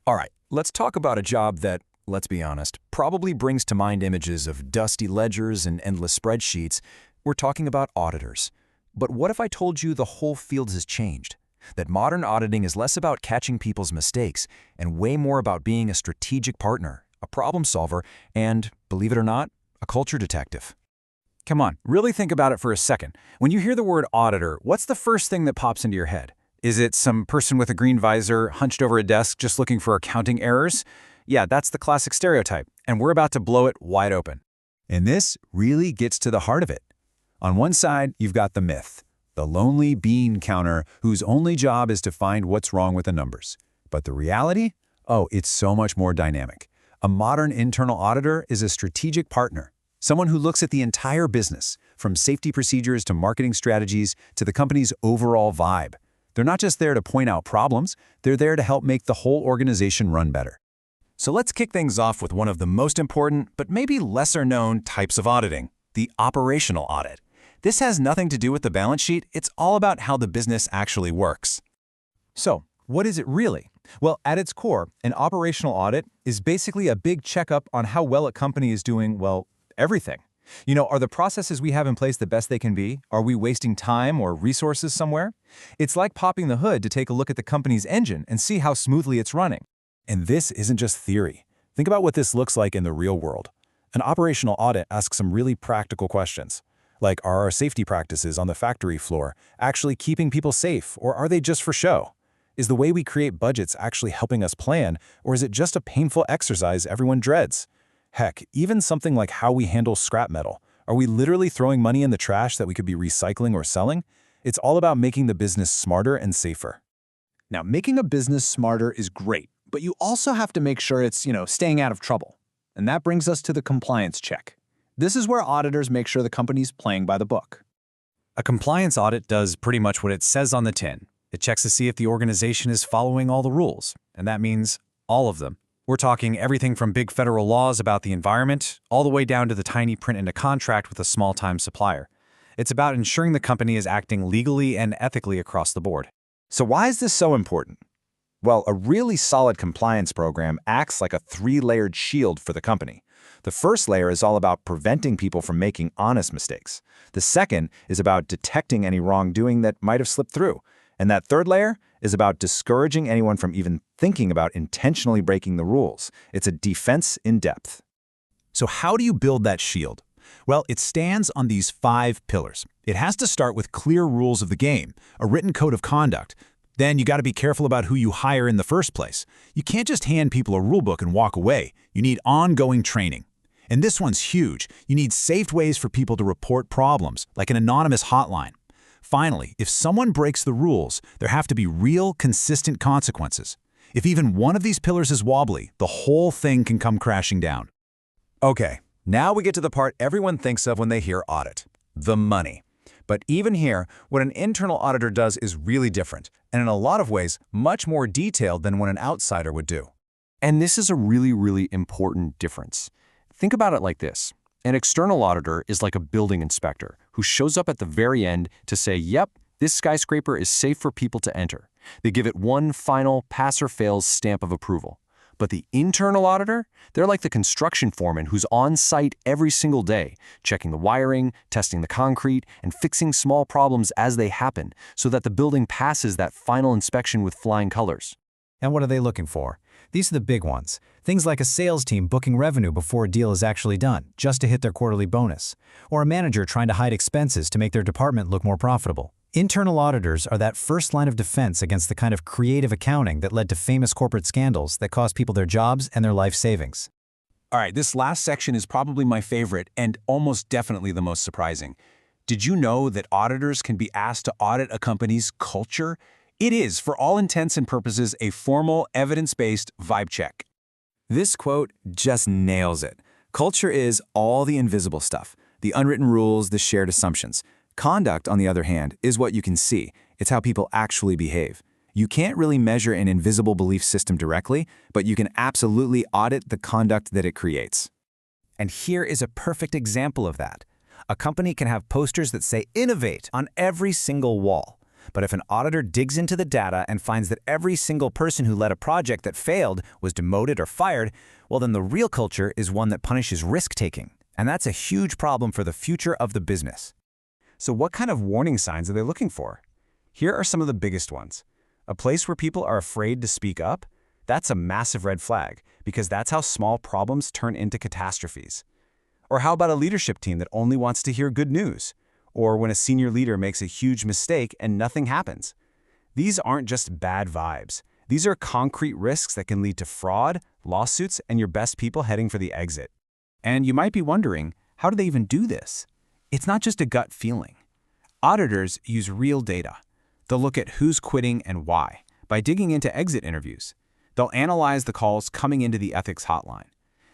All right, let's talk about a job that, let's be honest, probably brings to mind images of dusty ledgers and endless spreadsheets. We're talking about auditors. But what if I told you the whole field has changed? That modern auditing is less about catching people's mistakes and way more about being a strategic partner, a problem solver, and, believe it or not, a culture detective. Come on, really think about it for a second. When you hear the word auditor, what's the first thing that pops into your head? Is it some person with a green visor, hunched over a desk just looking for accounting errors? Yeah, that's the classic stereotype, and we're about to blow it wide open. And this really gets to the heart of it. On one side, you've got the myth, the lonely bean counter whose only job is to find what's wrong with the numbers. But the reality? Oh, it's so much more dynamic. A modern internal auditor is a strategic partner, someone who looks at the entire business, from safety procedures to marketing strategies to the company's overall vibe. They're not just there to point out problems, they're there to help make the whole organization run better. So let's kick things off with one of the most important, but maybe lesser-known types of auditing, the operational audit. This has nothing to do with the balance sheet, it's all about how the business actually works. So, what is it really? Well, at its core, an operational audit is basically a big checkup on how well a company is doing, well, everything. Are the processes we have in place the best they can be? Are we wasting time or resources somewhere? It's like popping the hood to take a look at the company's engine and see how smoothly it's running. And this isn't just theory. Think about what this looks like in the real world. An operational audit asks some really practical questions, like are our safety practices on the factory floor actually keeping people safe, or are they just for show? Is the way we create budgets actually helping us plan, or is it just a painful exercise everyone dreads? Heck, even something like how we handle scrap metal. Are we literally throwing money in the trash that we could be recycling or selling? It's all about making the business smarter and safer. Now, making a business smarter is great, but you also have to make sure it's, staying out of trouble. And that brings us to the compliance check. This is where auditors make sure the company's playing by the book. A compliance audit does pretty much what it says on the tin. It checks to see if the organization is following all the rules, and that means all of them. We're talking everything from big federal laws about the environment, all the way down to the tiny print in a contract with a small-time supplier. It's about ensuring the company is acting legally and ethically across the board. So why is this so important? Well, a really solid compliance program acts like a three-layered shield for the company. The first layer is all about preventing people from making honest mistakes. The second is about detecting any wrongdoing that might have slipped through. And that third layer is about discouraging anyone from even thinking about intentionally breaking the rules. It's a defense in depth. So how do you build that shield? Well, it stands on these 5 pillars. It has to start with clear rules of the game, a written code of conduct. Then you got to be careful about who you hire in the first place. You can't just hand people a rulebook and walk away. You need ongoing training. And this one's huge. You need safe ways for people to report problems, like an anonymous hotline. Finally, if someone breaks the rules, there have to be real, consistent consequences. If even one of these pillars is wobbly, the whole thing can come crashing down. Okay, now we get to the part everyone thinks of when they hear audit, the money. But even here, what an internal auditor does is really different, and in a lot of ways, much more detailed than what an outsider would do. And this is a really important difference. Think about it like this. An external auditor is like a building inspector who shows up at the very end to say, yep, this skyscraper is safe for people to enter. They give it one final pass-or-fails stamp of approval. But the internal auditor, they're like the construction foreman who's on site every single day, checking the wiring, testing the concrete, and fixing small problems as they happen so that the building passes that final inspection with flying colors. And what are they looking for? These are the big ones. Things like a sales team booking revenue before a deal is actually done, just to hit their quarterly bonus. Or a manager trying to hide expenses to make their department look more profitable. Internal auditors are that first line of defense against the kind of creative accounting that led to famous corporate scandals that cost people their jobs and their life savings. All right, this last section is probably my favorite and almost definitely the most surprising. Did you know that auditors can be asked to audit a company's culture? It is, for all intents and purposes, a formal, evidence-based vibe check. This quote just nails it. Culture is all the invisible stuff, the unwritten rules, the shared assumptions. Conduct, on the other hand, is what you can see. It's how people actually behave. You can't really measure an invisible belief system directly, but you can absolutely audit the conduct that it creates. And here is a perfect example of that. A company can have posters that say "Innovate" on every single wall. But if an auditor digs into the data and finds that every single person who led a project that failed was demoted or fired, well, then the real culture is one that punishes risk-taking. And that's a huge problem for the future of the business. So what kind of warning signs are they looking for? Here are some of the biggest ones. A place where people are afraid to speak up? That's a massive red flag, because that's how small problems turn into catastrophes. Or how about a leadership team that only wants to hear good news? Or when a senior leader makes a huge mistake and nothing happens? These aren't just bad vibes. These are concrete risks that can lead to fraud, lawsuits, and your best people heading for the exit. And you might be wondering, how do they even do this? It's not just a gut feeling. Auditors use real data. They'll look at who's quitting and why by digging into exit interviews. They'll analyze the calls coming into the ethics hotline.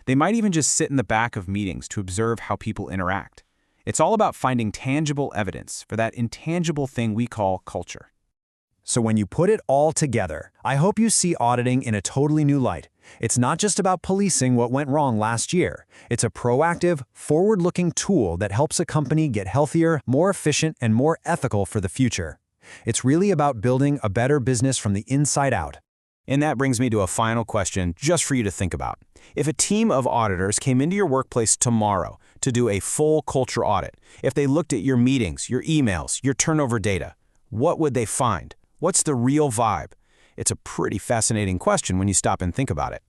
They might even just sit in the back of meetings to observe how people interact. It's all about finding tangible evidence for that intangible thing we call culture. So when you put it all together, I hope you see auditing in a totally new light. It's not just about policing what went wrong last year. It's a proactive, forward-looking tool that helps a company get healthier, more efficient, and more ethical for the future. It's really about building a better business from the inside out. And that brings me to a final question just for you to think about. If a team of auditors came into your workplace tomorrow to do a full culture audit, if they looked at your meetings, your emails, your turnover data, what would they find? What's the real vibe? It's a pretty fascinating question when you stop and think about it.